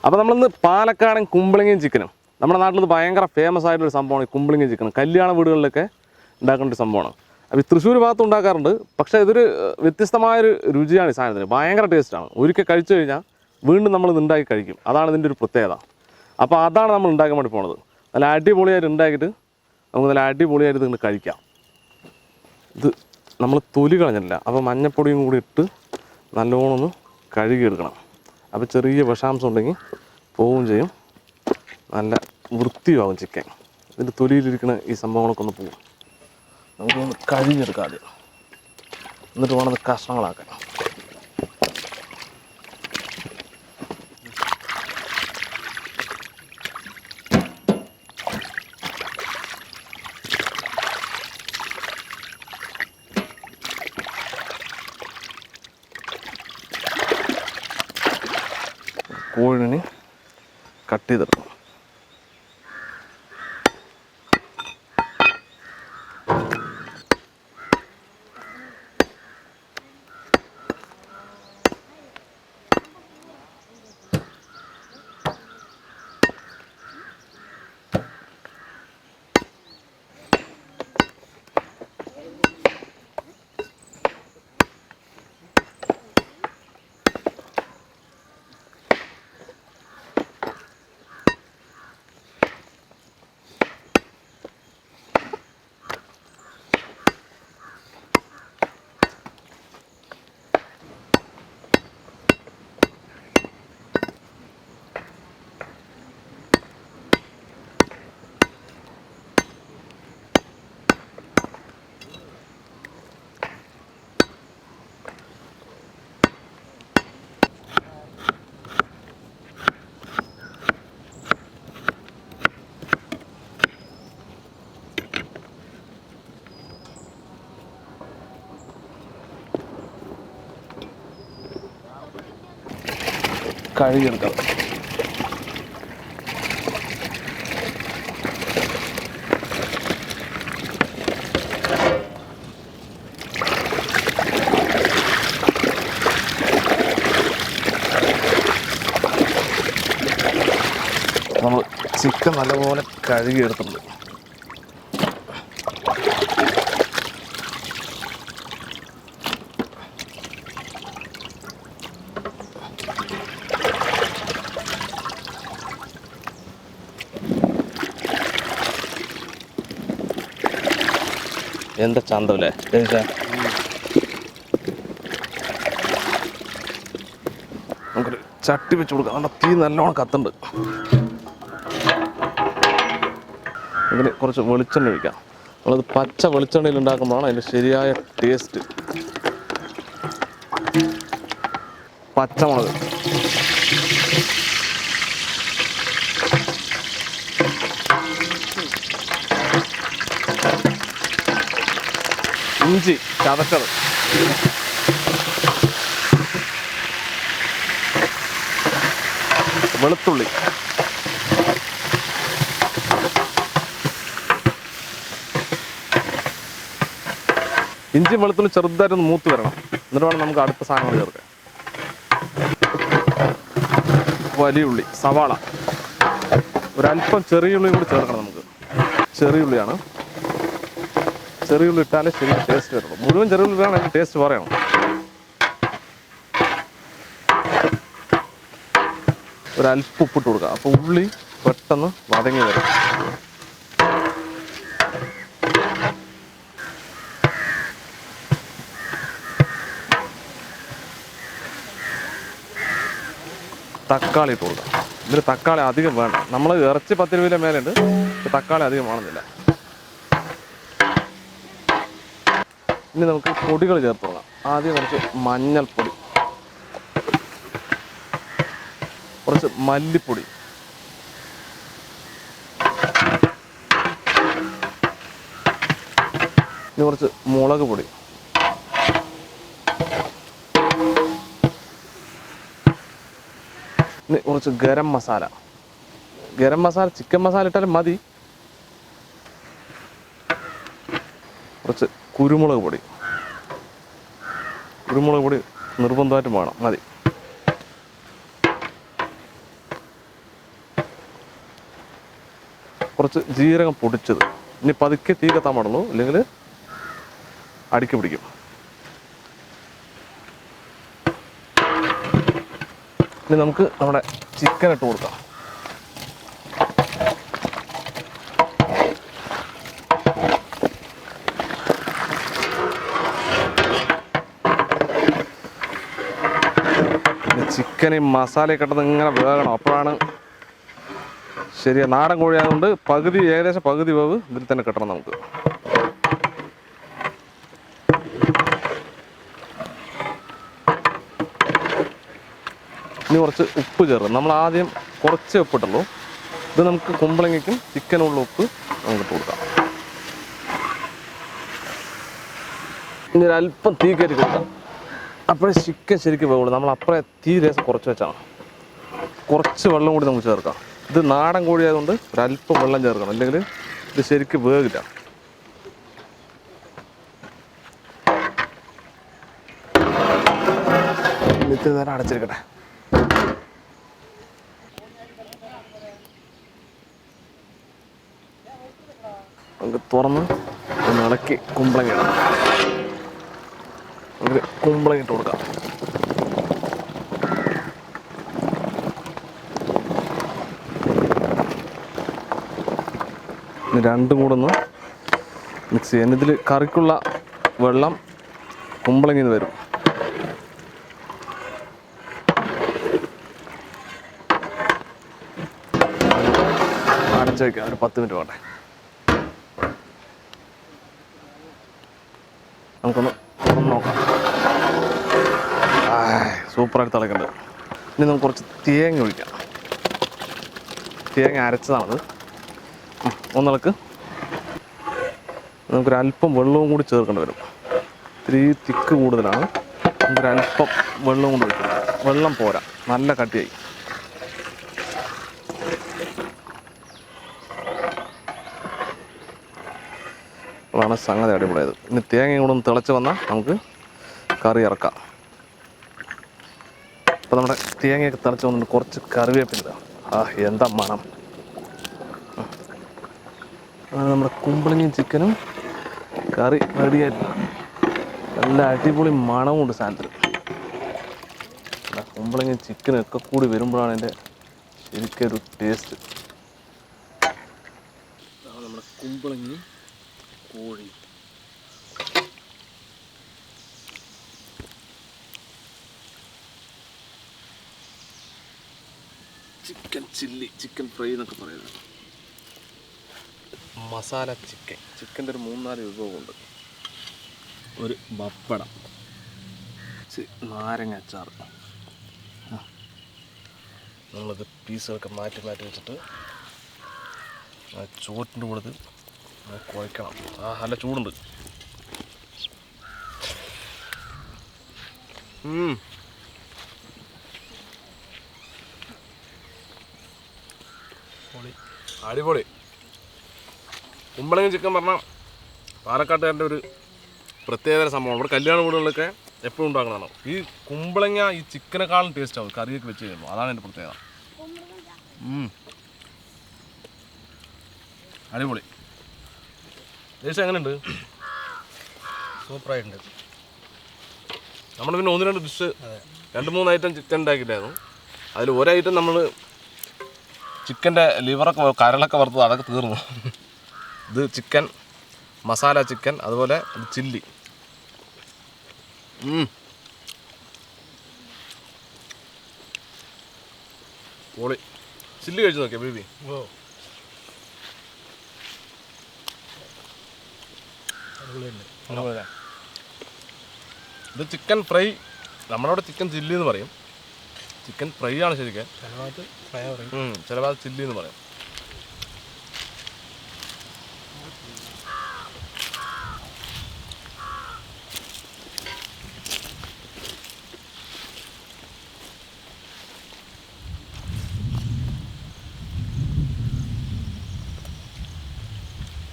അപ്പോൾ നമ്മളിന്ന് പാലക്കാടൻ കുമ്പളങ്ങയും ചിക്കനും നമ്മുടെ നാട്ടിൽ ഭയങ്കര ഫേമസ് ആയിട്ടൊരു സംഭവമാണ് ഈ കുമ്പളങ്ങയും ചിക്കനും. കല്യാണ വീടുകളിലൊക്കെ ഉണ്ടാക്കേണ്ട ഒരു സംഭവമാണ്. അപ്പോൾ ഈ തൃശ്ശൂർ ഭാഗത്ത് ഉണ്ടാക്കാറുണ്ട്. പക്ഷേ ഇതൊരു വ്യത്യസ്തമായൊരു രുചിയാണ് ഈ സാധനത്തിന്. ഭയങ്കര ടേസ്റ്റാണ്. ഒരിക്കൽ കഴിച്ചു കഴിഞ്ഞാൽ വീണ്ടും നമ്മളിത് ഉണ്ടാക്കി കഴിക്കും. അതാണ് ഇതിൻ്റെ ഒരു പ്രത്യേകത. അപ്പോൾ അതാണ് നമ്മൾ ഉണ്ടാക്കാൻ വേണ്ടി പോണത്. നല്ല അടിപൊളിയായിട്ട് ഉണ്ടാക്കിയിട്ട് നമുക്ക് നല്ല അടിപൊളിയായിട്ട് ഇത് കഴിക്കാം. ഇത് നമ്മൾ തൊലി കളഞ്ഞില്ല. അപ്പോൾ മഞ്ഞപ്പൊടിയും കൂടി ഇട്ട് നല്ലോണം ഒന്ന് കഴുകിയെടുക്കണം. അപ്പോൾ ചെറിയ വിഷാംശം ഉണ്ടെങ്കിൽ പോവുകയും ചെയ്യും. നല്ല വൃത്തിയാകും ചിക്കൻ. ഇതിൻ്റെ തൊലിയിലിരിക്കുന്ന ഈ സംഭവങ്ങളൊക്കെ ഒന്ന് പോകും. നമുക്കൊന്ന് കഴുകിയെടുക്കാം ആദ്യം. എന്നിട്ട് വേണം അത് കഷ്ണങ്ങളാക്കാൻ. കോഴിനെ കട്ട് ചെയ്തെടുക്കും. കഴുകിയെടുക്കാം. നമ്മൾ ചിക്കൻ നല്ലപോലെ കഴുകിയെടുത്തിട്ടുണ്ട്. എന്താ ചന്തല്ലേ നമുക്കൊരു ചട്ടി വെച്ച് കൊടുക്കാം. നമ്മുടെ തീ നല്ലോണം കത്തുണ്ട്. ഇതിന് കുറച്ച് വെളിച്ചെണ്ണ ഒഴിക്കാം. നമ്മളത് പച്ച വെളിച്ചെണ്ണയിൽ ഉണ്ടാക്കുമ്പോഴാണ് അതിൻ്റെ ശരിയായ ടേസ്റ്റ്. പച്ചമുളക്, ഇഞ്ചി ചതച്ചത്, വെളുത്തുള്ളി, ഇഞ്ചി വെളുത്തുള്ളി ചെറുതായിട്ടൊന്ന് മൂത്ത് വരണം. എന്നിട്ട് വേണം നമുക്ക് അടുത്ത സാധനങ്ങൾ ചേർക്കാൻ. വലിയ ഉള്ളി, സവാള, ഒരല്പം ചെറിയ ഉള്ളിയും കൂടി ചേർക്കണം. നമുക്ക് ചെറിയ ഉള്ളിയാണ്. ചെറിയ ഉള്ളി ഇട്ടാലേ ശരി ടേസ്റ്റ് വരുള്ളൂ. മുഴുവൻ ചെറിയ ഉള്ളി ഇട്ടാണ് അതിന് ടേസ്റ്റ് പറയണം. ഒരല്പം ഉപ്പിട്ട് കൊടുക്കുക. അപ്പോൾ ഉള്ളി പെട്ടെന്ന് വതങ്ങി വരും. തക്കാളി ഇട്ട് കൊടുക്കുക. ഇതിൽ തക്കാളി അധികം വേണ്ട. നമ്മൾ ഇറച്ചി 10 രൂപയിലെ മേലുണ്ട്. തക്കാളി അധികം വേണമെന്നില്ല. ഇനി നമുക്ക് പൊടികൾ ചേർത്ത് കൊടുക്കാം. ആദ്യം കുറച്ച് മഞ്ഞൾപ്പൊടി, കുറച്ച് മല്ലിപ്പൊടി, ഇനി കുറച്ച് മുളക് പൊടി, ഇനി കുറച്ച് ഗരം മസാല. ചിക്കൻ മസാല ഇട്ടാലും മതി. കുറച്ച് കുരുമുളക് പൊടി നിർബന്ധമായിട്ടും വേണം, മതി. കുറച്ച് ജീരകം പൊടിച്ചത്. ഇനി പതുക്കെ തീ കത്താൻ പാടുള്ളൂ, അല്ലെങ്കിൽ അടിക്ക് പിടിക്കും. ഇനി നമുക്ക് നമ്മുടെ ചിക്കൻ ഇട്ട് കൊടുക്കാം. ചിക്കൻ ഈ മസാലയൊക്കെ ഇട്ടത് ഇങ്ങനെ വേകണം, അപ്പോഴാണ് ശരിയാ. നാടൻ കോഴി ആയതുകൊണ്ട് ഏകദേശം പകുതി വേവ് ഇതിൽ തന്നെ കിട്ടണം നമുക്ക്. ഇനി കുറച്ച് ഉപ്പ് ചേർക്കും. നമ്മൾ ആദ്യം കുറച്ച് ഉപ്പിട്ടുള്ളൂ. ഇത് നമുക്ക് കുമ്പളങ്ങയ്ക്കും ചിക്കനുള്ള ഉപ്പ് നമുക്ക് ഇട്ട് കൊടുക്കാം. ഇനി ഒരല്പം തീ കയറ്റി കൊടുക്കാം, അപ്പോഴേ ചിക്കൻ ശരിക്കും വേവുള്ളൂ. നമ്മൾ അപ്പുറേ തീ ലേശം കുറച്ച് വെച്ചാണ്. കുറച്ച് വെള്ളം കൂടി നമുക്ക് ചേർക്കാം. ഇത് നാടൻ കോഴി ആയതുകൊണ്ട് ഒരല്പം വെള്ളം ചേർക്കണം, അല്ലെങ്കിൽ ഇത് ശരിക്കും വേവില്ല. ഇത്തിരി നേരം അടച്ചിരിക്കട്ടെ. നമുക്ക് തുറന്ന് ഒന്ന് ഇളക്കി കുമ്പളങ്ങ ഇടാം. നമുക്ക് കുമ്പളങ്ങ ഇട്ട് കൊടുക്കാം. രണ്ടും കൂടെ ഒന്ന് മിക്സ് ചെയ്യാൻ. ഇതിൽ കറിക്കുള്ള വെള്ളം കുമ്പളങ്ങിൽ നിന്ന് വരും. അടച്ചു വയ്ക്കാം, ഒരു 10 മിനിറ്റ് പോട്ടെ. നമുക്കൊന്ന് തുറന്ന് നോക്കാം. സൂപ്പറായിട്ട് തിളക്കുന്നുണ്ട്. ഇനി നമുക്ക് കുറച്ച് തേങ്ങ ഒഴിക്കാം. തേങ്ങ അരച്ചതാണത്. ഒന്നിളക്ക്. നമുക്കൊരല്പം വെള്ളവും കൂടി ചേർക്കേണ്ടി വരും. ഇത്തിരി തിക്ക് കൂടുതലാണ്. നമുക്കൊരല്പം വെള്ളവും കൂടി ഒഴിക്കണം. വെള്ളം പോരാ, നല്ല കട്ടിയായി. അതാണ് സംഗതി അടിപൊളിയായത്. ഇനി തേങ്ങയും കൂടെ ഒന്ന് തിളച്ച് വന്നാൽ നമുക്ക് കറി ഇറക്കാം. അപ്പോൾ നമ്മുടെ തേങ്ങയൊക്കെ തിളച്ച് വന്നിട്ട് കുറച്ച് കറിവേപ്പില. എന്താ മണം! നമ്മുടെ കുമ്പളങ്ങയും ചിക്കനും കറി റെഡിയായിട്ടുണ്ട്. നല്ല അടിപൊളി മണമുണ്ട് സാധനത്തിൽ. കുമ്പളങ്ങയും ചിക്കനും ഒക്കെ കൂടി വരുമ്പോഴാണ് എൻ്റെ ശരിക്കൊരു ടേസ്റ്റ്. നമ്മുടെ കുമ്പളങ്ങയും കോഴി, ചിക്കൻ ചില്ലി, ചിക്കൻ ഫ്രൈ എന്നൊക്കെ പറയുന്നത്. മസാല ചിക്കൻ്റെ ഒരു 3-4 വിഭവമുണ്ട്. ഒരു പപ്പടം, നാരങ്ങ അച്ചാർ. നമ്മളത് പീസുകളൊക്കെ മാറ്റി വെച്ചിട്ട് ചോറ്റിൻ്റെ കൂടെ കുഴക്കണം. നല്ല ചൂടുണ്ട്. അടിപൊളി. കുമ്പളങ്ങ ചിക്കൻ പറഞ്ഞാൽ പാലക്കാട്ടുകാരുടെ ഒരു പ്രത്യേക സംഭവമാണ്. ഇവിടെ കല്യാണ വീടുകളിലൊക്കെ എപ്പോഴും ഉണ്ടാക്കുന്നതാണ്. ഈ കുമ്പളങ്ങ ഈ ചിക്കനെക്കാളും ടേസ്റ്റ് ആവും കറിയൊക്കെ വെച്ച് കഴിയുമ്പോൾ. അതാണ് എൻ്റെ പ്രത്യേകത. അടിപൊളി. ദേശം എങ്ങനെയുണ്ട്? സൂപ്പറായിട്ടുണ്ട്. നമ്മൾ പിന്നെ 1-2 ഡിഷ് 2-3 ഐറ്റം ചിക്കൻ ഉണ്ടാക്കിയിട്ടായിരുന്നു. അതിൽ ഒരു ഐറ്റം നമ്മൾ ചിക്കൻ്റെ ലിവറൊക്കെ കരളൊക്കെ വറുത്തത്, അതൊക്കെ തീർന്നു. ഇത് ചിക്കൻ മസാല ചിക്കൻ, അതുപോലെ ഇത് ചില്ലി. പൊളി. ചില്ലി കഴിച്ചു നോക്കിയാ ബേബി? ഇത് ചിക്കൻ ഫ്രൈ, നമ്മളവിടെ ചിക്കൻ ചില്ലി എന്ന് പറയും. ചിക്കൻ ഫ്രൈ ആണ് ശരിക്കും. ചില ഭാഗത്ത് ചില്ലി എന്ന് പറയും.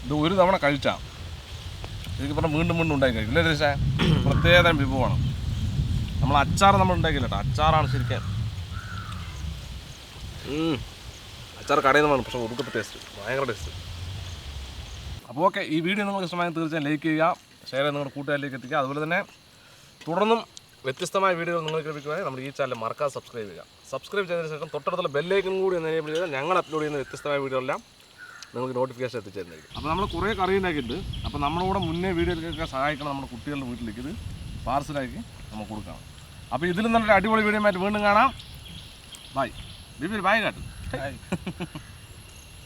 ഇത് ഒരു തവണ കഴിച്ചാൽ ഇതിക്ക് പറഞ്ഞാൽ വീണ്ടും വീണ്ടും ഉണ്ടാക്കി കഴിക്കും ഇല്ലേ രസേ? പ്രത്യേകതരം വിഭവമാണ്. നമ്മൾ അച്ചാർ നമ്മൾ ഉണ്ടാക്കില്ല കേട്ടോ, അച്ചാറാണ് ശരിക്കും. അച്ചാർ കടയിൽ നിന്ന് വേണം, പക്ഷേ ഒടുക്കത്തെ ടേസ്റ്റ്, ഭയങ്കര ടേസ്റ്റ്. അപ്പോൾ ഓക്കെ, ഈ വീഡിയോ നിങ്ങൾക്ക് ഇഷ്ടമായി തീർച്ചയായും ലൈക്ക് ചെയ്യുക, ഷെയർ ചെയ്ത് നിങ്ങളുടെ കൂട്ടുകാരിലേക്ക് എത്തിക്കുക. അതുപോലെ തന്നെ തുടർന്നും വ്യത്യസ്തമായ വീഡിയോകൾ നിങ്ങൾക്ക് ലഭിക്കുവാൻ നമ്മുടെ ഈ ചാനൽ മറക്കാതെ സബ്സ്ക്രൈബ് ചെയ്യുക. സബ്സ്ക്രൈബ് ചെയ്തതിന് ശേഷം തൊട്ടടുത്തുള്ള ബെല്ലൈക്കൺ കൂടി ഒന്ന് എനേബിൾ ചെയ്താൽ ഞങ്ങൾ അപ്ലോഡ് ചെയ്യുന്ന വ്യത്യസ്തമായ വീഡിയോകളെല്ലാം നിങ്ങൾക്ക് നോട്ടിഫിക്കേഷൻ എത്തിച്ചേരുന്നതായിരിക്കും. അപ്പോൾ നമ്മൾ കുറേ കറി ഉണ്ടാക്കിയിട്ട്, അപ്പോൾ നമ്മളോട് മുന്നേ വീഡിയോയിലേക്കൊക്കെ സഹായിക്കണം നമ്മുടെ കുട്ടികളുടെ വീട്ടിലേക്ക് ഇത് പാർസലാക്കി നമുക്ക് കൊടുക്കണം. അപ്പോൾ ഇതിലും നല്ലൊരു അടിപൊളി വീഡിയോ ആയിട്ട് വീണ്ടും കാണാം. ബൈ ബിബി, ബൈ കാട്ടും.